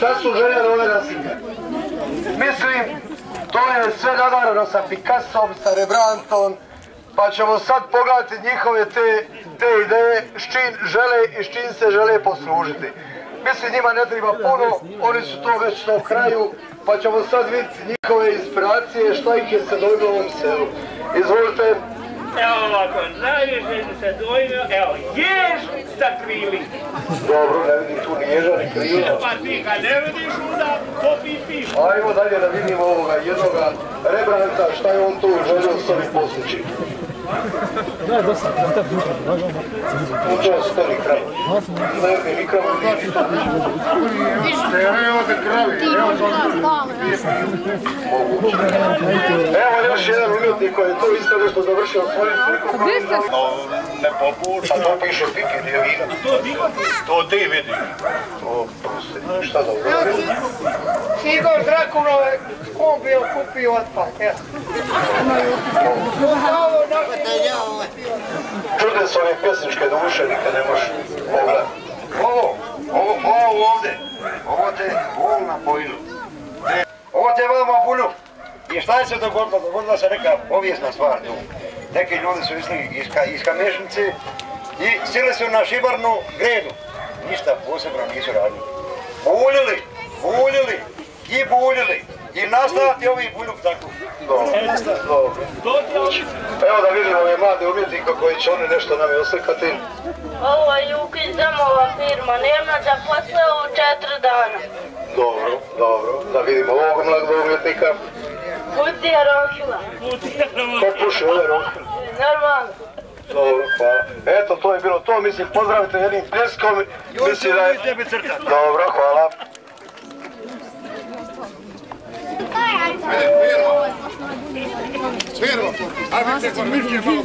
šta su željeli ove nasilje? Mislim, to je sve nadarano sa Picassom, sa Rembrandtom, pa ćemo sad pogledati njihove te ideje s čim žele i s čim se žele poslužiti. Mislim, njima ne treba puno, oni su to već na kraju, pa ćemo sad vidjeti njihove inspiracije, šta ih je se dojmilo u ovom selu. Izvolite. Evo ovako, najviše se dojmio, evo, jež sa krili. Dobro, ne vidim tu ni ježa ni krila. Pa ti kad ne vidiš, onda popi piš. Ajmo dalje da vidimo ovoga jednoga Rembrandta, šta je on tu želio s ovim postići. Da, dosta, da duša, Učeo se to ni krav. Ne, ni krav. Evo te kravi, evo još jedan umjetnik koji je tu isto nešto završio svojim slikom. Ne popušta, to piše Pipi, nije vina. To ti vidiš. O, prosti, šta dobro. Igor Drakunove, on bio kupio otpad, eto. Čude su ove pjesničke duše, nikad ne možeš pogledati. Ovo ovdje, ovo te vol na pojnu. Ovo te vama bulju. I šta je se dogodilo? Dogodila se neka povijesna stvar tu. Neki ljudi su išli iz Kamešnice i sili su na šibarnu gredu. Ništa posebno nisu radili. Buljili i nastavati ovi buljuk tako. Evo da vidimo ove mlade umjetnika koji će oni nešto nam je oslikati. Ovo je Jukić Zamova firma, nema zaposle u 4 dana. Dobro, da vidimo ovog mladog umjetnika. Kutija Rohila. Ko puši ove Rohile? Normalno. Dobro, hvala. Eto, to je bilo to, mislim, pozdravite jednim pljeskom. Mislim da je... Dobro, hvala. Firma, a vidite kod Miške malo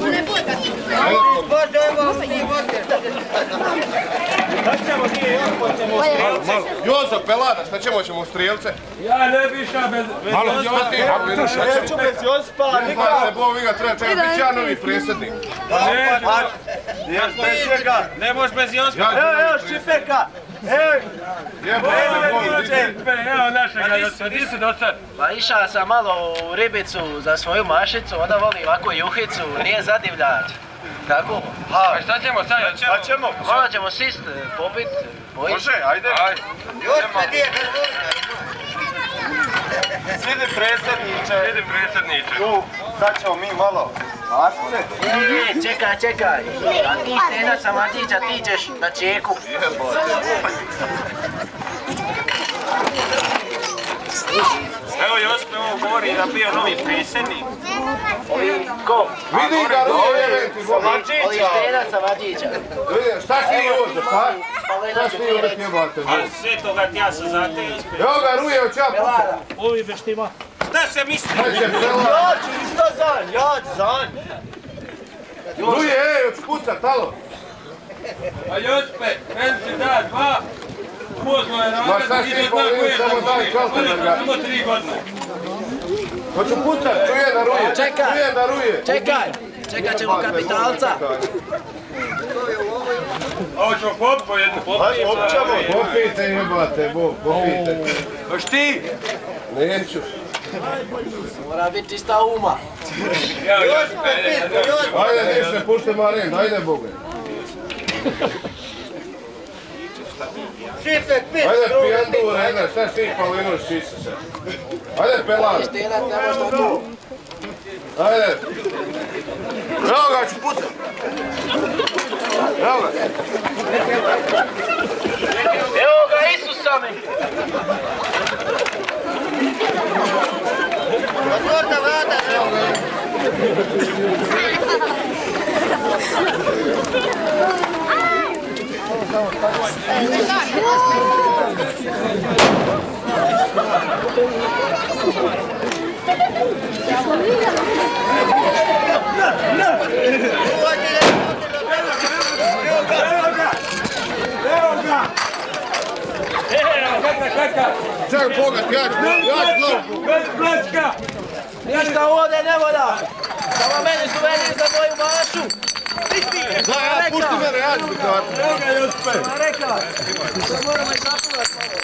bude. Šta ćemo nije, još počnemo u Strijelce. Jozo, Pelada, šta ćemo u Strijelce? Ja ne biša bez Jospa. Neću bez Jospa, nikada. Bog vi ga treba, čekaj, bit će ja novi predsjednik. Ne možeš bez Jospa. Evo Šipeka, Evo našega Jospa, di si do sad? Pa išao sam malo u ribicu za svoju mašicu, onda volim ovako juhicu, nije zadivljati. Tako? A šta ćemo sad? Šta ćemo? Malo ćemo sist, popit, pojist. Može, ajde. Jospa, gdje je? Sidi predsjedniče. Tu, sad ćemo mi malo. Mašice? Čekaj. A ti Stena sa Matića ti ćeš na Čeku. Evo Jospe, ovo govori da bio novi predsjednik. Ko? Vidi ga, Ruje, Ovi Stena sa Matića. šta si ovdje, šta si ovdje jebate? Ali sve toga ti ja sam za te ispred. Evo ga, Ruje, oća puca. Ovi beštima. Šta se misli? ja ću isto zanj. Ruje, oć puca, talo. A Jospe, meni si da 2. Pozno je Ma šta si ti povijek, samo daj čaltenar. Samo 3 godine. Hoću pucat, čuje da Ruje. Čekaj ćemo kapitalca. Ovo ćemo popiti po jednu. Popijte jebate, popijte. Hoš ti? Neću. Mora biti čista uma. Ajde, ništa, puštemo aren, ajde Boga. Ajde pijandu, Rena, šta si ti Palino šisi se? Ajde Pelada. Stena, treba što tu. Ajde. Evo ga, ću pucat. Evo ga. Evo ga Isusa mi. Otvorna vrata, evo ga. Čekaj pogled, ja ću glavu. Bez plečka! Ništa ovdje ne voda. Samo meni su veli za moju mašu. Pušti mene, ja ću biti kartu. Evo ga Jospe! Sam rekao. Sad moramo i zapivati malo.